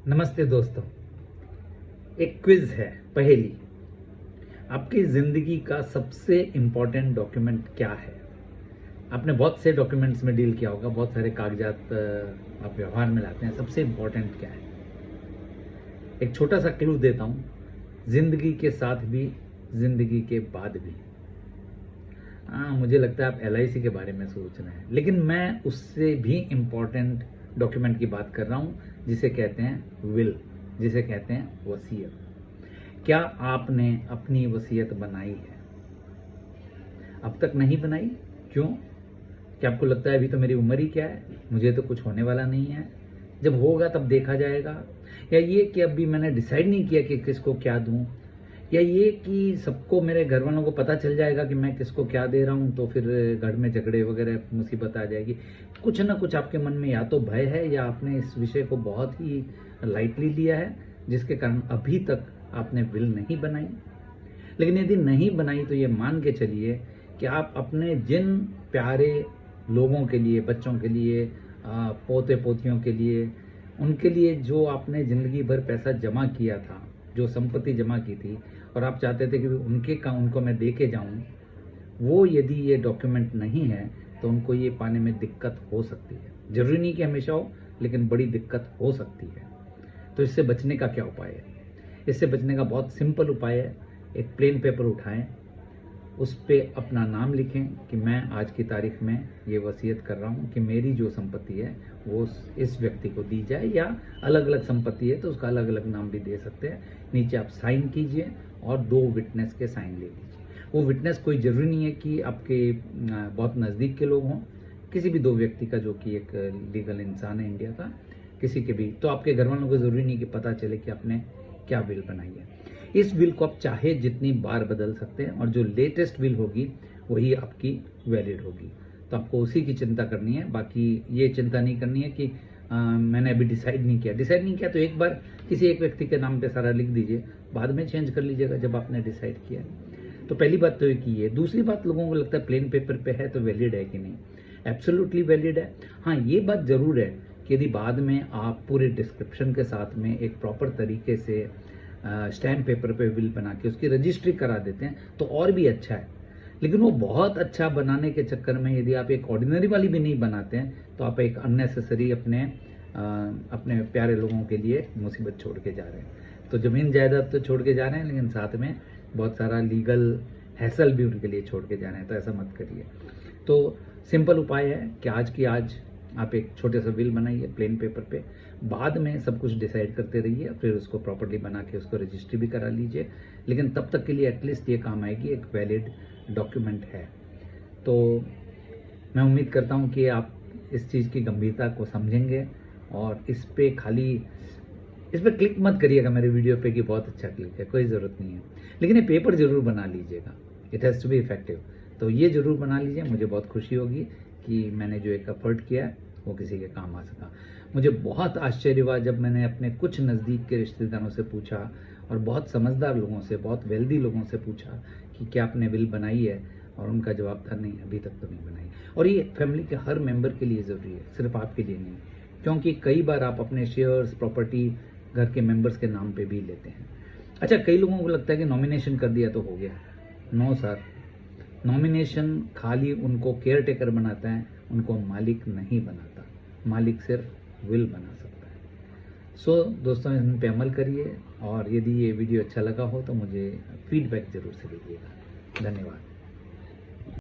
नमस्ते दोस्तों। एक क्विज है, पहेली। आपकी जिंदगी का सबसे इंपॉर्टेंट डॉक्यूमेंट क्या है? आपने बहुत से डॉक्यूमेंट्स में डील किया होगा, बहुत सारे कागजात आप व्यवहार में लाते हैं। सबसे इंपॉर्टेंट क्या है? एक छोटा सा क्लू देता हूं, जिंदगी के साथ भी, जिंदगी के बाद भी। मुझे लगता है आप LIC के बारे में सोच रहे हैं, लेकिन मैं उससे भी इंपॉर्टेंट डॉक्यूमेंट की बात कर रहा हूं, जिसे कहते हैं विल, जिसे कहते हैं वसीयत। क्या आपने अपनी वसीयत बनाई है? अब तक नहीं बनाई? क्यों? क्या आपको लगता है अभी तो मेरी उम्र ही क्या है, मुझे तो कुछ होने वाला नहीं है, जब होगा तब देखा जाएगा? या ये कि अभी मैंने डिसाइड नहीं किया कि किसको क्या दूं? या ये कि सबको, मेरे घर वालों को पता चल जाएगा कि मैं किसको क्या दे रहा हूं, तो फिर घर में झगड़े वगैरह मुसीबत आ जाएगी? कुछ ना कुछ आपके मन में या तो भय है, या आपने इस विषय को बहुत ही लाइटली लिया है, जिसके कारण अभी तक आपने विल नहीं बनाई। लेकिन यदि नहीं बनाई तो ये मान के चलिए कि आप अपने जिन प्यारे लोगों के लिए, बच्चों के लिए, पोते पोतियों के लिए, उनके लिए जो आपने जिंदगी भर पैसा जमा किया था, जो संपत्ति जमा की थी, और आप चाहते थे कि उनको मैं दे के जाऊं, वो यदि ये डॉक्यूमेंट नहीं है तो उनको ये पाने में दिक्कत हो सकती है। जरूरी नहीं कि हमेशा हो, लेकिन बड़ी दिक्कत हो सकती है। तो इससे बचने का क्या उपाय है? इससे बचने का बहुत सिंपल उपाय है। एक प्लेन पेपर उठाएं, उस पे अपना नाम लिखें कि मैं आज की तारीख में ये वसीयत कर रहा हूँ कि मेरी जो संपत्ति है वो इस व्यक्ति को दी जाए, या अलग अलग संपत्ति है तो उसका अलग अलग नाम भी दे सकते हैं। नीचे आप साइन कीजिए और 2 विटनेस के साइन ले लीजिए। वो विटनेस कोई ज़रूरी नहीं है कि आपके बहुत नज़दीक के लोग हों, किसी भी 2 व्यक्ति का, जो कि एक लीगल इंसान है इंडिया का, किसी के भी। तो आपके घर वालों को ज़रूरी नहीं कि पता चले कि आपने क्या विल बनाई है। इस विल को आप चाहे जितनी बार बदल सकते हैं, और जो लेटेस्ट विल होगी वही आपकी वैलिड होगी। तो आपको उसी की चिंता करनी है। बाकी ये चिंता नहीं करनी है कि मैंने अभी डिसाइड नहीं किया। तो एक बार किसी एक व्यक्ति के नाम पे सारा लिख दीजिए, बाद में चेंज कर लीजिएगा जब आपने डिसाइड किया। तो पहली बात तो ये की है। दूसरी बात, लोगों को लगता है प्लेन पेपर पे है तो वैलिड है कि नहीं। एब्सोल्युटली वैलिड है। हाँ, ये बात जरूर है कि यदि बाद में आप पूरे डिस्क्रिप्शन के साथ में एक प्रॉपर तरीके से स्टैम्प पेपर पे विल बना के उसकी रजिस्ट्री करा देते हैं तो और भी अच्छा है। लेकिन वो बहुत अच्छा बनाने के चक्कर में यदि आप एक ऑर्डिनरी वाली भी नहीं बनाते हैं तो आप एक अननेसेसरी अपने प्यारे लोगों के लिए मुसीबत छोड़ के जा रहे हैं। तो जमीन जायदाद तो छोड़ के जा रहे हैं, लेकिन साथ में बहुत सारा लीगल हैसल भी उनके लिए छोड़ के जा रहे हैं। तो ऐसा मत करिए। तो सिंपल उपाय है कि आज की आज आप एक छोटे सा विल बनाइए प्लेन पेपर पे, बाद में सब कुछ डिसाइड करते रहिए, फिर उसको प्रॉपर्ली बना के उसको रजिस्ट्री भी करा लीजिए। लेकिन तब तक के लिए एटलीस्ट ये काम आएगी, एक वैलिड डॉक्यूमेंट है। तो मैं उम्मीद करता हूँ कि आप इस चीज़ की गंभीरता को समझेंगे, और इस पे क्लिक मत करिएगा मेरे वीडियो पे कि बहुत अच्छा क्लिक है, कोई ज़रूरत नहीं है। लेकिन ये पेपर ज़रूर बना लीजिएगा, it has to be effective. तो ये ज़रूर बना लीजिए, मुझे बहुत खुशी होगी कि मैंने जो एक एफर्ट किया है वो किसी के काम आ सका। मुझे बहुत आश्चर्य हुआ जब मैंने अपने कुछ नज़दीक के रिश्तेदारों से पूछा, और बहुत समझदार लोगों से, बहुत वेल्दी लोगों से पूछा कि क्या आपने विल बनाई है, और उनका जवाब था नहीं, अभी तक तो नहीं बनाई। और ये फैमिली के हर मेंबर के लिए ज़रूरी है, सिर्फ आपके लिए नहीं। क्योंकि कई बार आप अपने शेयर्स, प्रॉपर्टी घर के मेंबर्स के नाम पे भी लेते हैं। अच्छा, कई लोगों को लगता है कि नॉमिनेशन कर दिया तो हो गया। नो सर, नॉमिनेशन खाली उनको केयर टेकर बनाता है, उनको मालिक नहीं बनाता। मालिक सिर्फ विल बना सकता है। सो दोस्तों, इन पे अमल करिए, और यदि ये वीडियो अच्छा लगा हो तो मुझे फीडबैक जरूर से दीजिएगा। धन्यवाद।